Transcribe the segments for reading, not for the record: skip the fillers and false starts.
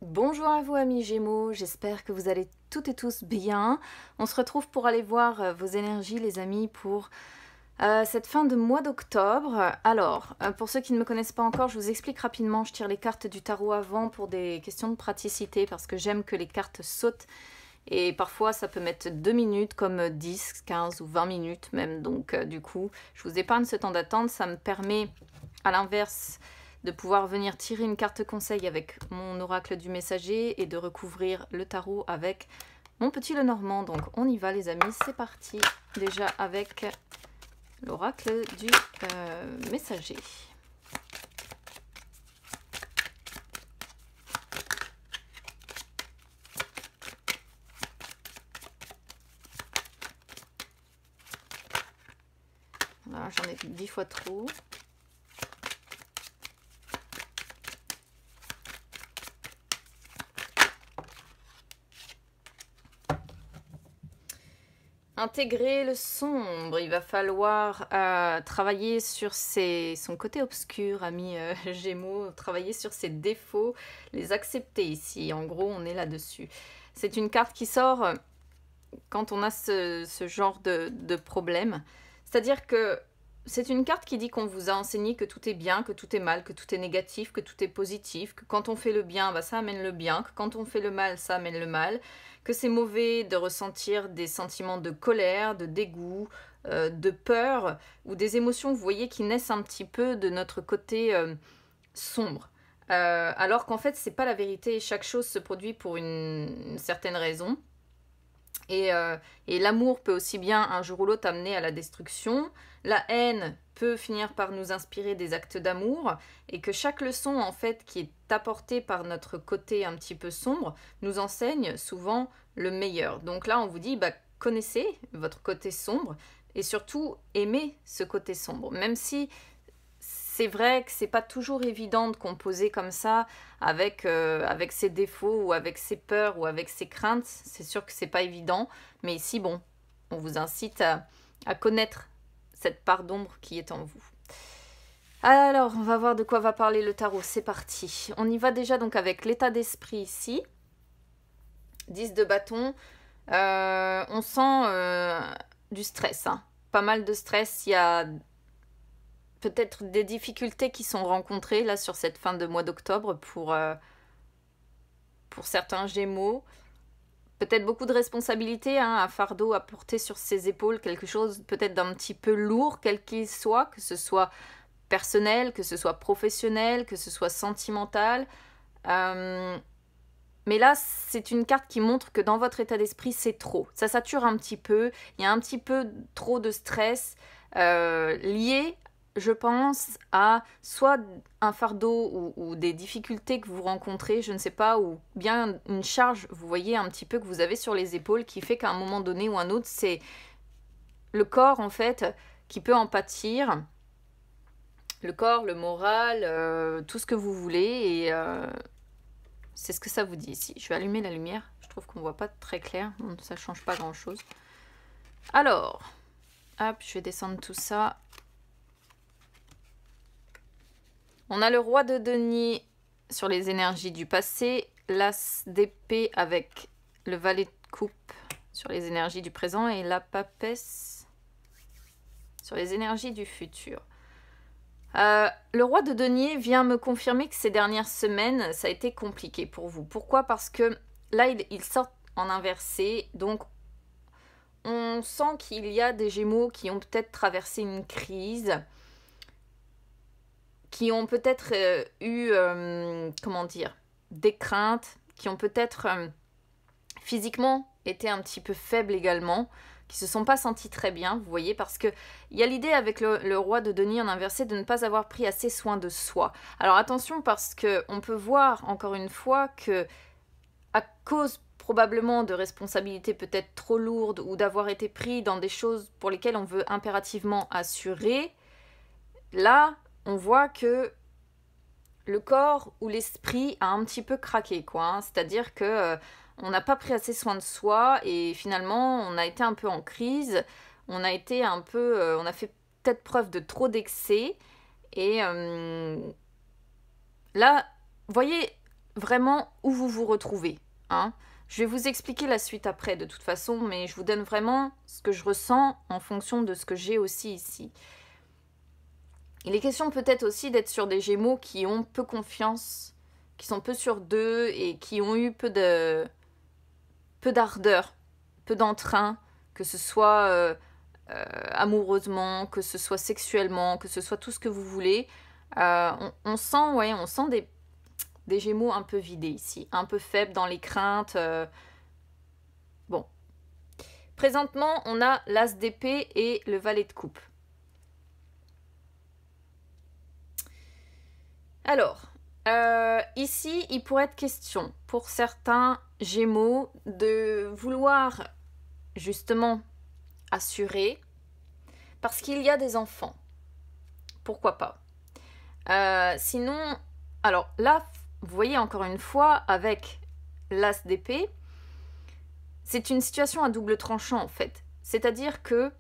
Bonjour à vous amis Gémeaux, j'espère que vous allez toutes et tous bien. On se retrouve pour aller voir vos énergies les amis pour cette fin de mois d'octobre. Alors, pour ceux qui ne me connaissent pas encore, je vous explique rapidement, je tire les cartes du tarot avant pour des questions de praticité parce que j'aime que les cartes sautent et parfois ça peut mettre 2 minutes comme 10, 15 ou 20 minutes même. Donc du coup, je vous épargne ce temps d'attente, ça me permet à l'inverse de pouvoir venir tirer une carte conseil avec mon oracle du messager et de recouvrir le tarot avec mon petit Lenormand. Donc on y va les amis, c'est parti déjà avec l'oracle du messager. Voilà, j'en ai 10 fois trop. Intégrer le sombre, il va falloir travailler sur son côté obscur, ami Gémeaux, travailler sur ses défauts, les accepter ici. En gros, on est là-dessus. C'est une carte qui sort quand on a ce genre de problème. C'est-à-dire que c'est une carte qui dit qu'on vous a enseigné que tout est bien, que tout est mal, que tout est négatif, que tout est positif, que quand on fait le bien, bah, ça amène le bien, que quand on fait le mal, ça amène le mal, que c'est mauvais de ressentir des sentiments de colère, de dégoût, de peur, ou des émotions, vous voyez, qui naissent un petit peu de notre côté sombre. Alors qu'en fait, c'est pas la vérité, chaque chose se produit pour une certaine raison. Et l'amour peut aussi bien un jour ou l'autre amener à la destruction. La haine peut finir par nous inspirer des actes d'amour. Et que chaque leçon en fait qui est apportée par notre côté un petit peu sombre nous enseigne souvent le meilleur. Donc là on vous dit connaissez votre côté sombre et surtout aimez ce côté sombre. Même si c'est vrai que c'est pas toujours évident de composer comme ça avec ses défauts ou avec ses peurs ou avec ses craintes. C'est sûr que c'est pas évident. Mais ici, bon, on vous incite à connaître cette part d'ombre qui est en vous. Alors, on va voir de quoi va parler le tarot. C'est parti. On y va déjà donc avec l'état d'esprit ici. 10 de bâton. On sent du stress. Hein. Pas mal de stress. Il y a peut-être des difficultés qui sont rencontrées là sur cette fin de mois d'octobre pour certains Gémeaux. Peut-être beaucoup de responsabilités, hein, un fardeau à porter sur ses épaules, quelque chose peut-être d'un petit peu lourd, quel qu'il soit, que ce soit personnel, que ce soit professionnel, que ce soit sentimental. Mais là, c'est une carte qui montre que dans votre état d'esprit, c'est trop. Ça sature un petit peu, il y a un petit peu trop de stress lié, je pense, à soit un fardeau ou des difficultés que vous rencontrez, je ne sais pas, ou bien une charge, vous voyez, un petit peu que vous avez sur les épaules qui fait qu'à un moment donné ou un autre, c'est le corps, en fait, qui peut en pâtir. Le corps, le moral, tout ce que vous voulez, et c'est ce que ça vous dit ici. Je vais allumer la lumière, je trouve qu'on ne voit pas très clair, ça ne change pas grand-chose. Alors, hop, je vais descendre tout ça. On a le roi de denier sur les énergies du passé, l'as d'épée avec le valet de coupe sur les énergies du présent et la papesse sur les énergies du futur. Le roi de denier vient me confirmer que ces dernières semaines, ça a été compliqué pour vous. Pourquoi? Parce que là, il sort en inversé, donc on sent qu'il y a des Gémeaux qui ont peut-être traversé une crise, qui ont peut-être eu, comment dire, des craintes, qui ont peut-être physiquement été un petit peu faibles également, qui se sont pas sentis très bien, vous voyez, parce que il y a l'idée avec le roi de denier en inversé de ne pas avoir pris assez soin de soi. Alors attention parce que on peut voir encore une fois que à cause probablement de responsabilités peut-être trop lourdes ou d'avoir été pris dans des choses pour lesquelles on veut impérativement assurer, là on voit que le corps ou l'esprit a un petit peu craqué, quoi. Hein. C'est-à-dire que on n'a pas pris assez soin de soi et finalement on a été un peu en crise, on a été un peu, on a fait peut-être preuve de trop d'excès et là, vous voyez, vraiment où vous vous retrouvez, hein. Je vais vous expliquer la suite après de toute façon, mais je vous donne vraiment ce que je ressens en fonction de ce que j'ai aussi ici. Il est question peut-être aussi d'être sur des Gémeaux qui ont peu confiance, qui sont peu sûrs d'eux et qui ont eu peu d'ardeur, peu d'entrain, que ce soit amoureusement, que ce soit sexuellement, que ce soit tout ce que vous voulez. On sent des Gémeaux un peu vidés ici, un peu faibles dans les craintes. Bon. Présentement, on a l'As d'épée et le Valet de coupe. Alors, ici, il pourrait être question pour certains Gémeaux de vouloir justement assurer parce qu'il y a des enfants. Pourquoi pas? Sinon, alors là, vous voyez encore une fois avec l'As d'épée, c'est une situation à double tranchant en fait. C'est-à-dire que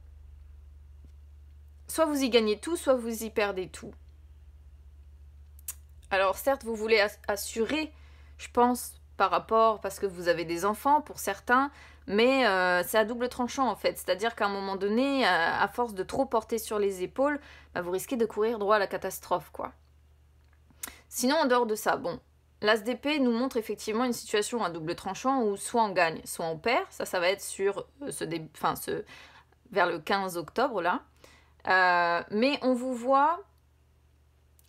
soit vous y gagnez tout, soit vous y perdez tout. Alors certes, vous voulez assurer, je pense, par rapport, parce que vous avez des enfants pour certains, mais c'est à double tranchant en fait. C'est-à-dire qu'à un moment donné, à force de trop porter sur les épaules, bah, vous risquez de courir droit à la catastrophe, quoi. Sinon, en dehors de ça, bon, l'As d'épée nous montre effectivement une situation à double tranchant où soit on gagne, soit on perd. Ça va être sur vers le 15 octobre, là. Mais on vous voit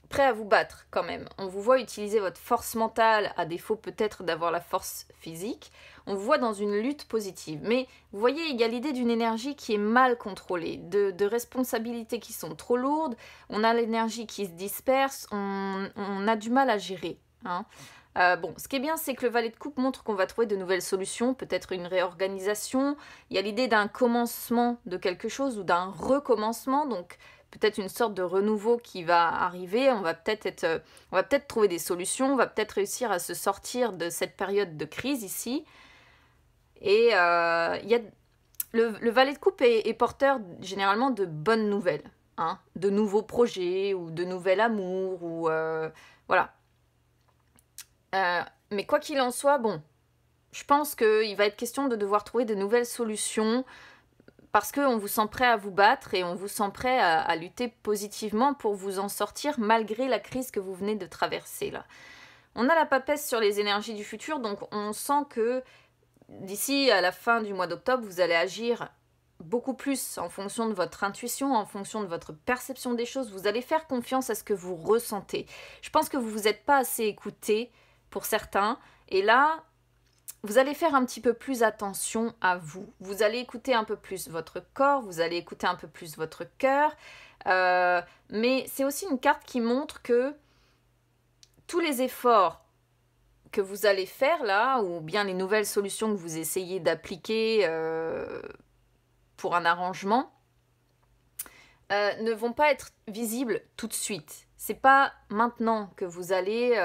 prêt à vous battre quand même. On vous voit utiliser votre force mentale à défaut peut-être d'avoir la force physique. On vous voit dans une lutte positive. Mais vous voyez, il y a l'idée d'une énergie qui est mal contrôlée, de responsabilités qui sont trop lourdes. On a l'énergie qui se disperse, on a du mal à gérer, hein. Bon, ce qui est bien, c'est que le Valet de coupe montre qu'on va trouver de nouvelles solutions, peut-être une réorganisation. Il y a l'idée d'un commencement de quelque chose ou d'un recommencement, donc peut-être une sorte de renouveau qui va arriver. On va peut-être trouver des solutions, on va peut-être réussir à se sortir de cette période de crise ici. Et le Valet de coupe est porteur généralement de bonnes nouvelles, hein, de nouveaux projets ou de nouvel amour ou voilà. Mais quoi qu'il en soit, bon, je pense qu'il va être question de devoir trouver de nouvelles solutions parce qu'on vous sent prêt à vous battre et on vous sent prêt à lutter positivement pour vous en sortir malgré la crise que vous venez de traverser là. On a la papesse sur les énergies du futur, donc on sent que d'ici à la fin du mois d'octobre, vous allez agir beaucoup plus en fonction de votre intuition, en fonction de votre perception des choses. Vous allez faire confiance à ce que vous ressentez. Je pense que vous ne vous êtes pas assez écouté pour certains. Et là, vous allez faire un petit peu plus attention à vous. Vous allez écouter un peu plus votre corps, vous allez écouter un peu plus votre cœur. Mais c'est aussi une carte qui montre que tous les efforts que vous allez faire là, ou bien les nouvelles solutions que vous essayez d'appliquer pour un arrangement, ne vont pas être visibles tout de suite. C'est pas maintenant que vous allez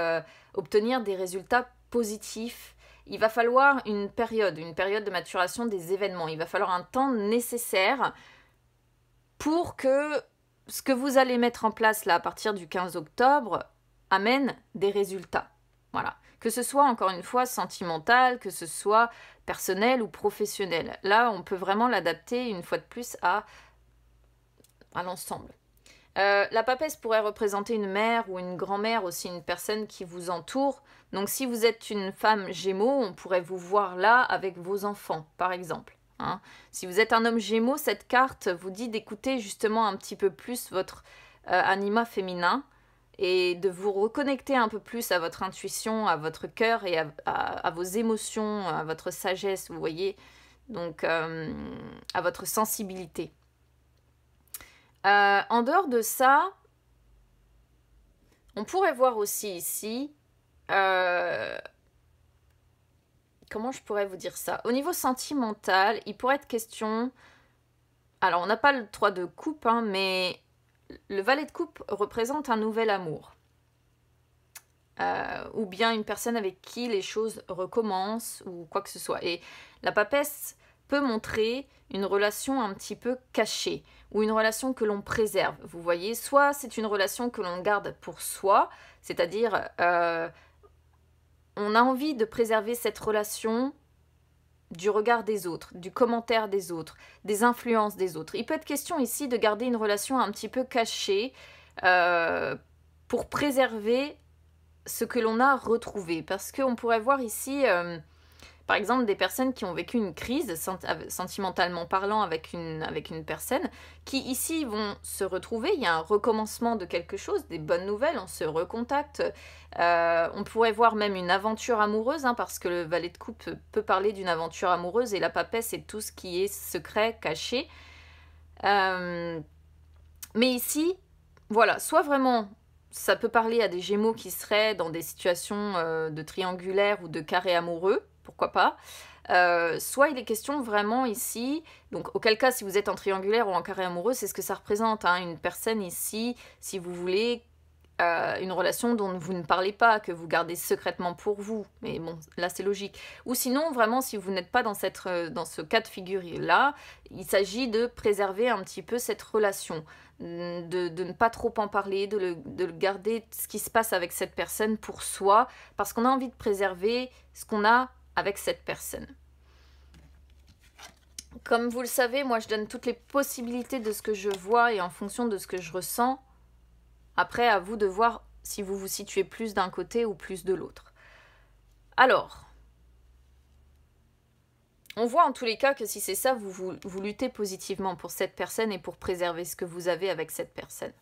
obtenir des résultats positifs. Il va falloir une période de maturation des événements. Il va falloir un temps nécessaire pour que ce que vous allez mettre en place là à partir du 15 octobre amène des résultats. Voilà. Que ce soit encore une fois sentimental, que ce soit personnel ou professionnel. Là, on peut vraiment l'adapter une fois de plus à l'ensemble. La papesse pourrait représenter une mère ou une grand-mère, aussi une personne qui vous entoure. Donc si vous êtes une femme Gémeaux, on pourrait vous voir là avec vos enfants, par exemple, hein. Si vous êtes un homme Gémeaux, cette carte vous dit d'écouter justement un petit peu plus votre anima féminin et de vous reconnecter un peu plus à votre intuition, à votre cœur et à vos émotions, à votre sagesse, vous voyez, donc à votre sensibilité. En dehors de ça, on pourrait voir aussi ici, comment je pourrais vous dire ça? Au niveau sentimental, il pourrait être question, alors on n'a pas le 3 de coupe, hein, mais le Valet de coupe représente un nouvel amour. Ou bien une personne avec qui les choses recommencent, ou quoi que ce soit. Et la papesse peut montrer une relation un petit peu cachée, ou une relation que l'on préserve, vous voyez. Soit c'est une relation que l'on garde pour soi, c'est-à-dire on a envie de préserver cette relation du regard des autres, du commentaire des autres, des influences des autres. Il peut être question ici de garder une relation un petit peu cachée pour préserver ce que l'on a retrouvé. Parce qu'on pourrait voir ici, par exemple, des personnes qui ont vécu une crise, sentimentalement parlant, avec une personne, qui ici vont se retrouver. Il y a un recommencement de quelque chose, des bonnes nouvelles, on se recontacte. On pourrait voir même une aventure amoureuse, hein, parce que le valet de coupe peut parler d'une aventure amoureuse, et la papesse, c'est tout ce qui est secret, caché. Mais ici, voilà, soit vraiment, ça peut parler à des Gémeaux qui seraient dans des situations de triangulaire ou de carré amoureux, pourquoi pas. Soit il est question vraiment ici, donc auquel cas si vous êtes en triangulaire ou en carré amoureux, c'est ce que ça représente, hein, une personne ici, si vous voulez, une relation dont vous ne parlez pas, que vous gardez secrètement pour vous, mais bon, là c'est logique. Ou sinon, vraiment, si vous n'êtes pas dans ce cas de figure-là, il s'agit de préserver un petit peu cette relation, de ne pas trop en parler, de garder ce qui se passe avec cette personne pour soi, parce qu'on a envie de préserver ce qu'on a avec cette personne. Comme vous le savez, moi je donne toutes les possibilités de ce que je vois et en fonction de ce que je ressens. Après, à vous de voir si vous vous situez plus d'un côté ou plus de l'autre. Alors, on voit en tous les cas que si c'est ça, vous luttez positivement pour cette personne et pour préserver ce que vous avez avec cette personne.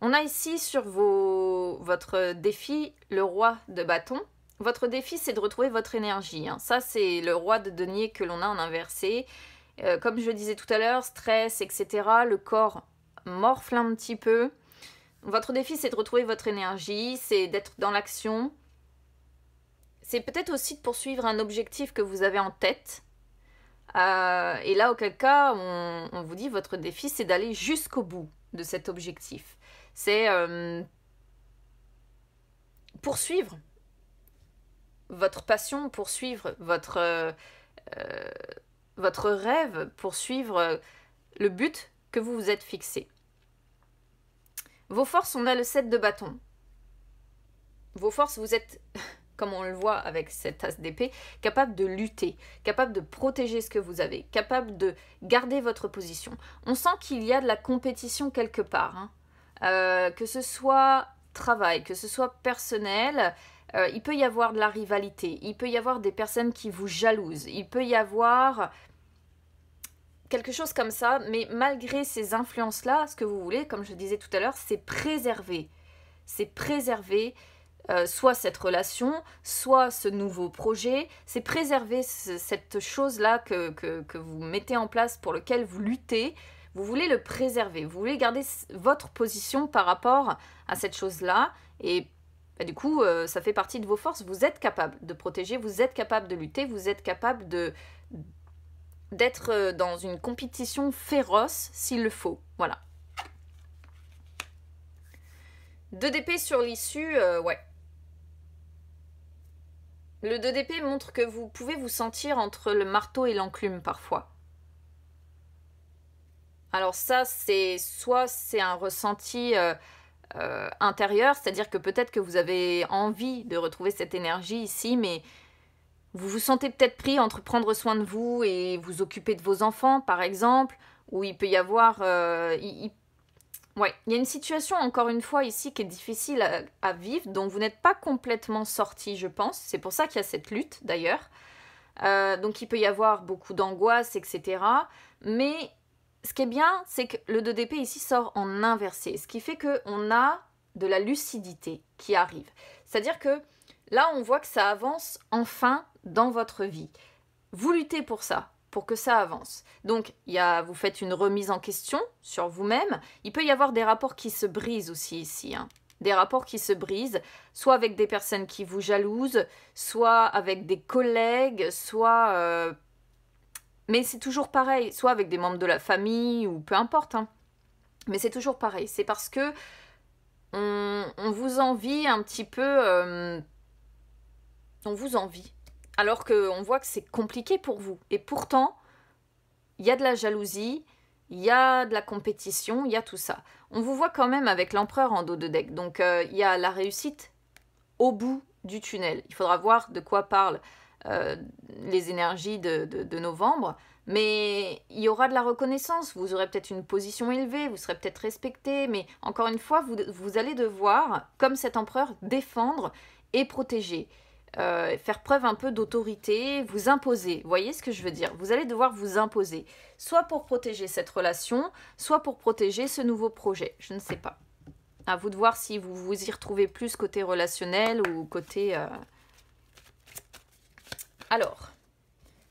On a ici sur votre défi le roi de bâton. Votre défi, c'est de retrouver votre énergie, hein. Ça, c'est le roi de denier que l'on a en inversé. Comme je le disais tout à l'heure, stress, etc. Le corps morfle un petit peu. Votre défi, c'est de retrouver votre énergie, c'est d'être dans l'action. C'est peut-être aussi de poursuivre un objectif que vous avez en tête. Et là, auquel cas, on vous dit, votre défi, c'est d'aller jusqu'au bout de cet objectif. C'est poursuivre votre passion, poursuivre votre rêve, poursuivre le but que vous vous êtes fixé. Vos forces, on a le 7 de bâton. Vos forces, vous êtes, comme on le voit avec cette as d'épée, capable de lutter, capable de protéger ce que vous avez, capable de garder votre position. On sent qu'il y a de la compétition quelque part, hein. Que ce soit travail, que ce soit personnel, il peut y avoir de la rivalité, il peut y avoir des personnes qui vous jalousent, il peut y avoir quelque chose comme ça, mais malgré ces influences-là, ce que vous voulez, comme je disais tout à l'heure, c'est préserver. C'est préserver soit cette relation, soit ce nouveau projet, c'est préserver cette chose-là que vous mettez en place, pour lequel vous luttez. Vous voulez le préserver, vous voulez garder votre position par rapport à cette chose-là, et du coup, ça fait partie de vos forces. Vous êtes capable de protéger, vous êtes capable de lutter, vous êtes capable d'être dans une compétition féroce s'il le faut. Voilà. 2 d'épée sur l'issue, ouais. Le 2 d'épée montre que vous pouvez vous sentir entre le marteau et l'enclume parfois. Alors ça, soit c'est un ressenti intérieur, c'est-à-dire que peut-être que vous avez envie de retrouver cette énergie ici, mais vous vous sentez peut-être pris entre prendre soin de vous et vous occuper de vos enfants, par exemple, où il peut y avoir... Ouais, il y a une situation, encore une fois, ici, qui est difficile à vivre, dont vous n'êtes pas complètement sorti, je pense. C'est pour ça qu'il y a cette lutte, d'ailleurs. Donc, il peut y avoir beaucoup d'angoisse, etc. Mais ce qui est bien, c'est que le 2 d'épée, ici, sort en inversé. Ce qui fait qu'on a de la lucidité qui arrive. C'est-à-dire que là, on voit que ça avance enfin dans votre vie. Vous luttez pour ça, pour que ça avance. Donc, vous faites une remise en question sur vous-même. Il peut y avoir des rapports qui se brisent aussi ici, hein. Des rapports qui se brisent, soit avec des personnes qui vous jalousent, soit avec des collègues, soit... Mais c'est toujours pareil, soit avec des membres de la famille, ou peu importe, hein. Mais c'est toujours pareil. C'est parce que on vous envie un petit peu... on vous envie. Alors qu'on voit que c'est compliqué pour vous. Et pourtant, il y a de la jalousie, il y a de la compétition, il y a tout ça. On vous voit quand même avec l'empereur en dos de deck. Donc, il y a la réussite au bout du tunnel. Il faudra voir de quoi parlent les énergies de novembre, mais il y aura de la reconnaissance. Vous aurez peut-être une position élevée, vous serez peut-être respecté, mais encore une fois, vous allez devoir, comme cet empereur, défendre et protéger. Faire preuve un peu d'autorité, vous imposer. Vous voyez ce que je veux dire? Vous allez devoir vous imposer, soit pour protéger cette relation, soit pour protéger ce nouveau projet. Je ne sais pas. À vous de voir si vous vous y retrouvez plus côté relationnel ou côté... Alors,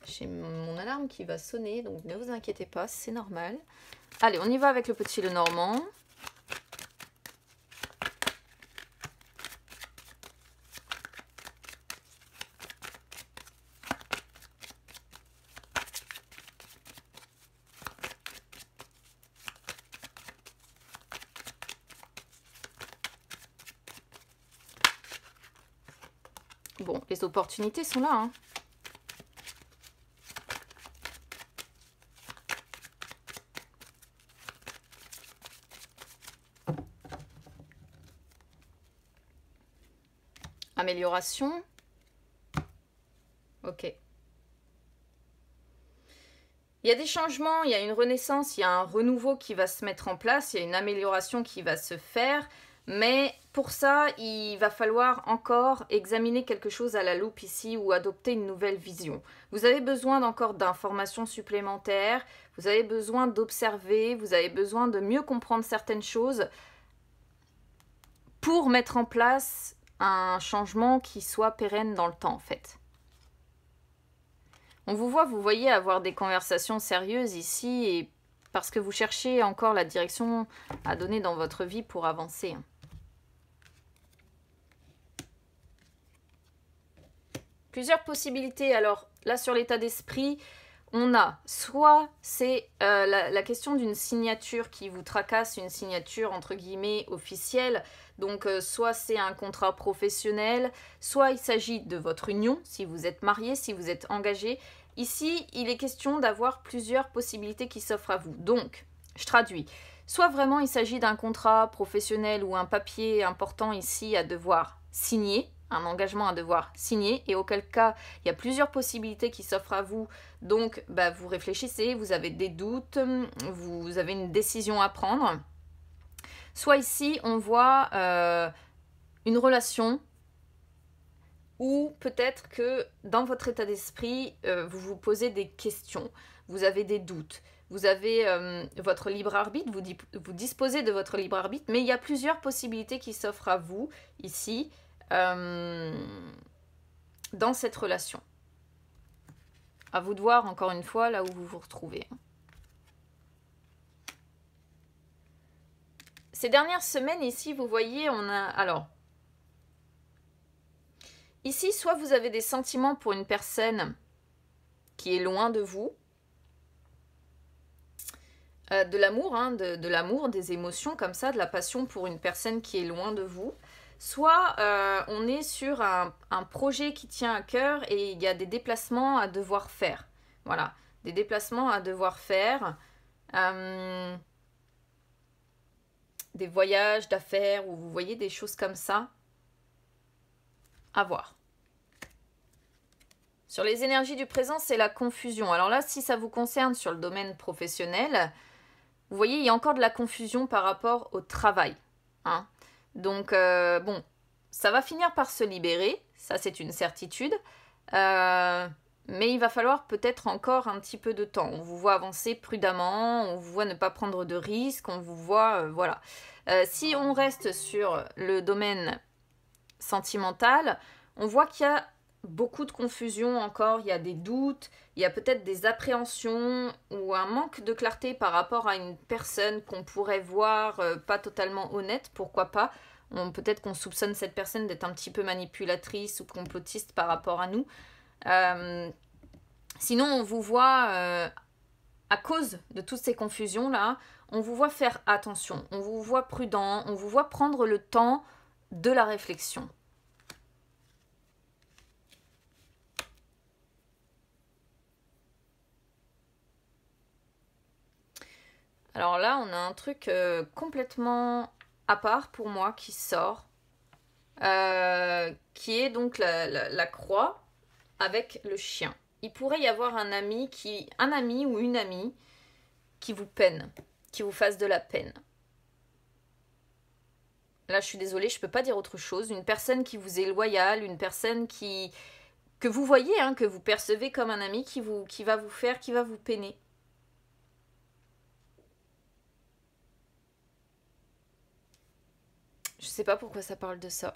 j'ai mon alarme qui va sonner, donc ne vous inquiétez pas, c'est normal. Allez, on y va avec le petit Lenormand. Bon, les opportunités sont là, hein. Amélioration. Ok. Il y a des changements, il y a une renaissance, il y a un renouveau qui va se mettre en place, il y a une amélioration qui va se faire, mais pour ça, il va falloir encore examiner quelque chose à la loupe ici ou adopter une nouvelle vision. Vous avez besoin encore d'informations supplémentaires, vous avez besoin d'observer, vous avez besoin de mieux comprendre certaines choses pour mettre en place un changement qui soit pérenne dans le temps en fait. On vous voyez avoir des conversations sérieuses ici et parce que vous cherchez encore la direction à donner dans votre vie pour avancer. Plusieurs possibilités. Alors là sur l'état d'esprit, on a soit c'est la question d'une signature qui vous tracasse, une signature entre guillemets officielle. Donc soit c'est un contrat professionnel, soit il s'agit de votre union, si vous êtes marié, si vous êtes engagé. Ici, il est question d'avoir plusieurs possibilités qui s'offrent à vous. Donc, je traduis. Soit vraiment il s'agit d'un contrat professionnel ou un papier important ici à devoir signer, un engagement à devoir signer, et auquel cas, il y a plusieurs possibilités qui s'offrent à vous. Donc, vous réfléchissez, vous avez des doutes, vous avez une décision à prendre. Soit ici, on voit une relation ou peut-être que dans votre état d'esprit, vous vous posez des questions, vous avez des doutes, vous avez votre libre arbitre, vous disposez de votre libre arbitre, mais il y a plusieurs possibilités qui s'offrent à vous ici, dans cette relation. À vous de voir encore une fois là où vous vous retrouvez. Ces dernières semaines ici, vous voyez, on a... Alors, ici, soit vous avez des sentiments pour une personne qui est loin de vous, de l'amour, hein, de l'amour, des émotions comme ça, de la passion pour une personne qui est loin de vous, soit on est sur un projet qui tient à cœur et il y a des déplacements à devoir faire. Voilà, des déplacements à devoir faire, des voyages d'affaires, ou vous voyez des choses comme ça. À voir. Sur les énergies du présent, c'est la confusion. Alors là, si ça vous concerne sur le domaine professionnel, vous voyez, il y a encore de la confusion par rapport au travail. Hein. Donc, bon, ça va finir par se libérer, ça c'est une certitude. Mais il va falloir peut-être encore un petit peu de temps. On vous voit avancer prudemment, on vous voit ne pas prendre de risques, on vous voit... voilà. Si on reste sur le domaine sentimental, on voit qu'il y a beaucoup de confusion encore, il y a des doutes, il y a peut-être des appréhensions ou un manque de clarté par rapport à une personne qu'on pourrait voir pas totalement honnête, pourquoi pas. Peut-être qu'on soupçonne cette personne d'être un petit peu manipulatrice ou complotiste par rapport à nous. Sinon, on vous voit, à cause de toutes ces confusions-là, on vous voit faire attention, on vous voit prudent, on vous voit prendre le temps de la réflexion. Alors là, on a un truc complètement à part pour moi qui sort. qui est donc la croix avec le chien. Il pourrait y avoir un ami ou une amie qui vous peine, qui vous fasse de la peine. Là, je suis désolée, je ne peux pas dire autre chose. Une personne qui vous est loyale, une personne que vous voyez, hein, que vous percevez comme un ami qui va vous peiner. Je sais pas pourquoi ça parle de ça.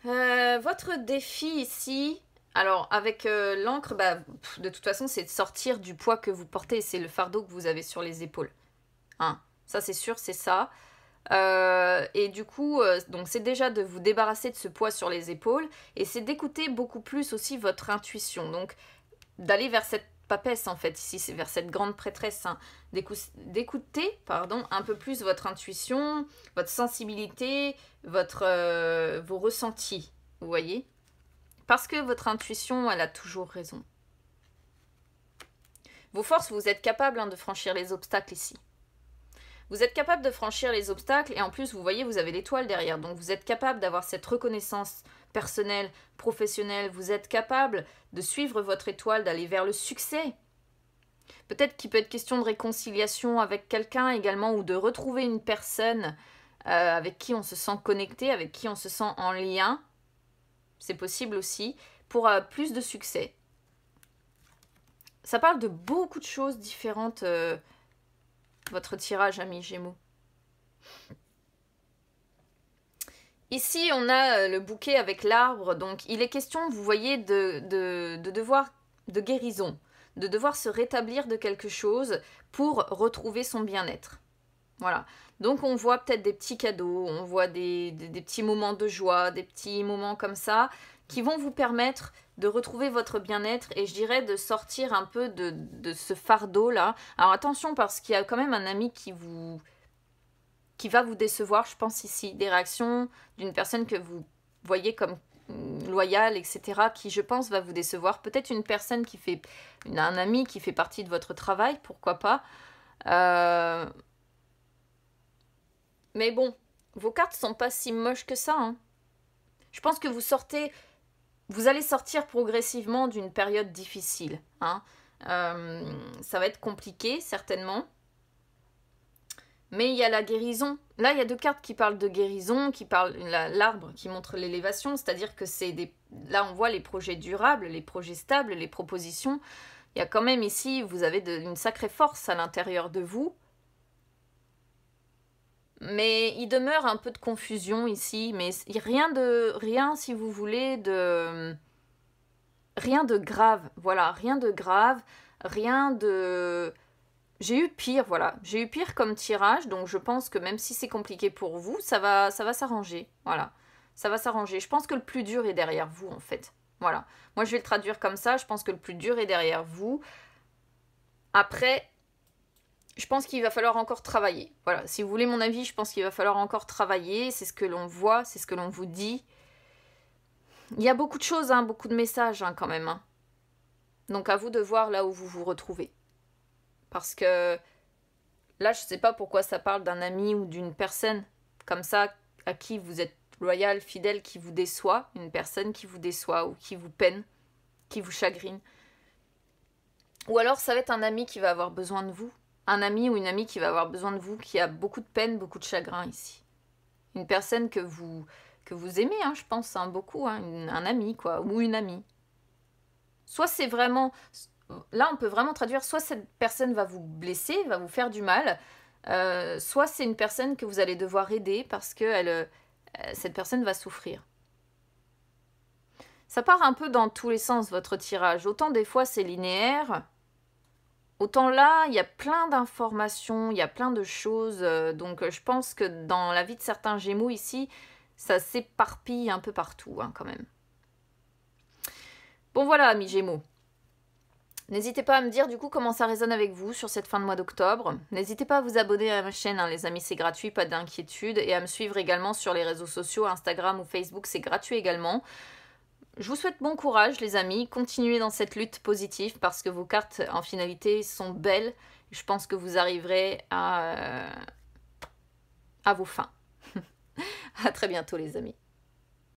Votre défi ici, alors avec l'encre, de toute façon, c'est de sortir du poids que vous portez. C'est le fardeau que vous avez sur les épaules. Hein, ça, c'est sûr, c'est ça. Et du coup, donc c'est déjà de vous débarrasser de ce poids sur les épaules. Et c'est d'écouter beaucoup plus aussi votre intuition. Donc, d'aller vers cette papesse, en fait, ici, c'est vers cette grande prêtresse, hein, d'écouter, un peu plus votre intuition, votre sensibilité, vos ressentis, vous voyez? Parce que votre intuition, elle a toujours raison. Vos forces, vous êtes capable, hein, de franchir les obstacles ici. Vous êtes capable de franchir les obstacles et en plus, vous voyez, vous avez l'étoile derrière. Donc, vous êtes capable d'avoir cette reconnaissance personnelle, professionnelle. Vous êtes capable de suivre votre étoile, d'aller vers le succès. Peut-être qu'il peut être question de réconciliation avec quelqu'un également ou de retrouver une personne avec qui on se sent connecté, avec qui on se sent en lien. C'est possible aussi pour plus de succès. Ça parle de beaucoup de choses différentes. Votre tirage, ami Gémeaux. Ici, on a le bouquet avec l'arbre. Donc, il est question, vous voyez, de guérison, de devoir se rétablir de quelque chose pour retrouver son bien-être. Voilà. Donc, on voit peut-être des petits cadeaux, on voit des petits moments de joie, des petits moments comme ça, qui vont vous permettre de retrouver votre bien-être et je dirais de sortir un peu de ce fardeau-là. Alors attention parce qu'il y a quand même un ami qui va vous décevoir, je pense ici. Des réactions d'une personne que vous voyez comme loyale, etc., qui je pense va vous décevoir. Peut-être une personne un ami qui fait partie de votre travail, pourquoi pas. Mais bon, vos cartes sont pas si moches que ça, hein. Je pense que vous allez sortir progressivement d'une période difficile. Hein. Ça va être compliqué, certainement. Mais il y a la guérison. Là, il y a 2 cartes qui parlent de guérison, qui parlent l'arbre, qui montre l'élévation. C'est-à-dire que là, on voit les projets durables, les projets stables, les propositions. Il y a quand même ici, vous avez une sacrée force à l'intérieur de vous. Mais il demeure un peu de confusion ici, mais rien si vous voulez, rien de grave, voilà, rien de grave, rien de... J'ai eu pire, voilà, j'ai eu pire comme tirage, donc je pense que même si c'est compliqué pour vous, ça va s'arranger, voilà, ça va s'arranger. Je pense que le plus dur est derrière vous, en fait, voilà. Moi, je vais le traduire comme ça, je pense que le plus dur est derrière vous. Après... Je pense qu'il va falloir encore travailler. Voilà, si vous voulez mon avis, je pense qu'il va falloir encore travailler. C'est ce que l'on voit, c'est ce que l'on vous dit. Il y a beaucoup de choses, hein, beaucoup de messages hein, quand même. Hein. Donc à vous de voir là où vous vous retrouvez. Parce que là, je ne sais pas pourquoi ça parle d'un ami ou d'une personne comme ça à qui vous êtes loyal, fidèle, qui vous déçoit. Une personne qui vous déçoit ou qui vous peine, qui vous chagrine. Ou alors ça va être un ami qui va avoir besoin de vous. Un ami ou une amie qui va avoir besoin de vous, qui a beaucoup de peine, beaucoup de chagrin ici. Une personne que vous aimez, hein, je pense, hein, beaucoup, hein, un ami, quoi, ou une amie. Soit c'est vraiment... Là, on peut vraiment traduire, soit cette personne va vous blesser, va vous faire du mal, soit c'est une personne que vous allez devoir aider parce que cette personne va souffrir. Ça part un peu dans tous les sens, votre tirage. Autant des fois, c'est linéaire... Autant là, il y a plein d'informations, il y a plein de choses. Donc je pense que dans la vie de certains Gémeaux ici, ça s'éparpille un peu partout hein, quand même. Bon voilà, amis Gémeaux. N'hésitez pas à me dire du coup comment ça résonne avec vous sur cette fin de mois d'octobre. N'hésitez pas à vous abonner à ma chaîne, hein, les amis, c'est gratuit, pas d'inquiétude. Et à me suivre également sur les réseaux sociaux, Instagram ou Facebook, c'est gratuit également. Je vous souhaite bon courage les amis, continuez dans cette lutte positive parce que vos cartes en finalité sont belles. Je pense que vous arriverez à vos fins. À très bientôt les amis.